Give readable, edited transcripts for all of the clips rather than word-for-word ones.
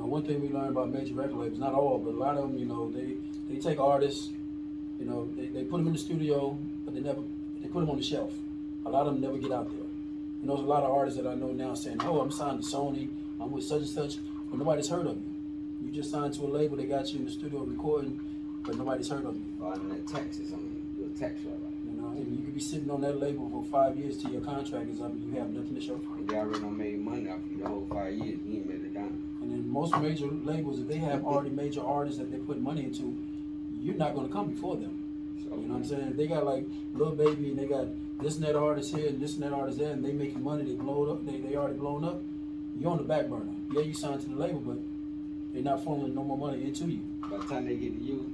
know, one thing we learned about major record labels, not all, but a lot of them, you know, they take artists, you know, they put them in the studio, but they put them on the shelf. A lot of them never get out there. You know, there's a lot of artists that I know now saying, oh, I'm signed to Sony, I'm with such and such, but nobody's heard of you. You just signed to a label, they got you in the studio recording, but nobody's heard of you. In that Texas, I mean, you're a tax right? You know, and you could be sitting on that label for 5 years till your contract is up and you have nothing to show for it. They already done made money off you the whole 5 years. You ain't made it down. And then most major labels, if they have already major artists that they put money into, you're not going to come before them. So, you know what I'm saying? If they got like Lil Baby and they got this and that artist here and this and that artist there, and they making money, they blow up, they already blown up. You're on the back burner. Yeah, you signed to the label, but they're not funneling no more money into you. By the time they get to you,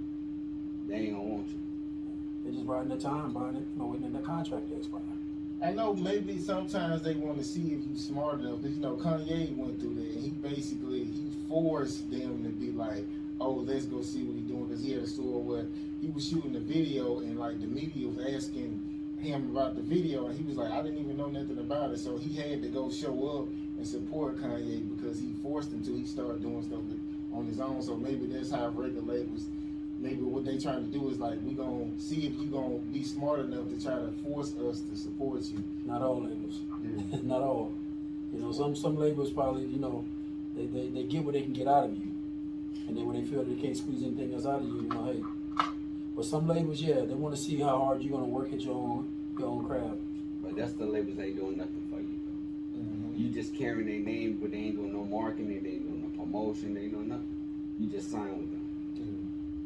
they ain't gonna want you. They're just riding their time, buying it, you know, waiting in their contract to expire. I know maybe sometimes they want to see if you smart enough, because you know Kanye went through that, and he forced them to be like, oh, let's go see what he's doing, because he had a store where he was shooting a video and like the media was asking him about the video, and he was like, I didn't even know nothing about it, so he had to go show up and support Kanye because he forced him to. He started doing stuff on his own, so maybe that's how record labels. Maybe what they trying to do is like, we gonna see if you gonna be smart enough to try to force us to support you. Not all labels. Yeah. Not all. You know, some labels probably, you know, they get what they can get out of you. And then when they feel that they can't squeeze anything else out of you, you know, hey. But some labels, yeah, they want to see how hard you're gonna work at your own craft. But that's the labels ain't doing nothing for you. You just carrying their name, but they ain't doing no marketing, they ain't doing no promotion, they ain't doing nothing. You just sign with them.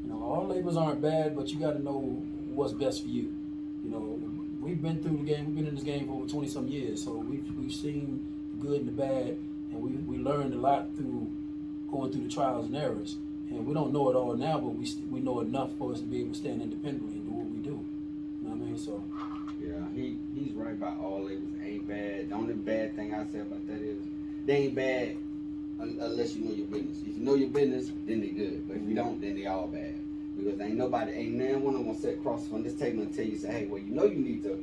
You know, all labels aren't bad, but you got to know what's best for you. You know, we've been through the game. We've been in this game for over 20-some years, so we've seen the good and the bad, and we learned a lot through going through the trials and errors. And we don't know it all now, but we know enough for us to be able to stand independently and do what we do. You know what I mean? So. Yeah, he's right about all labels ain't bad. The only bad thing I say about that is they ain't bad unless you know your business. If you know your business, then they good. But if you don't, then they all bad. Because ain't none of them gonna sit across from this table and tell you, say, hey, well, you know you need to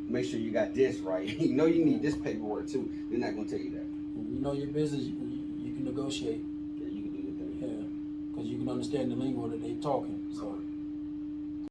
make sure you got this right. You know you need this paperwork too. They're not gonna tell you that. When you know your business, you can negotiate. Yeah, you can do your thing. Yeah, because you can understand the lingo that they talking. So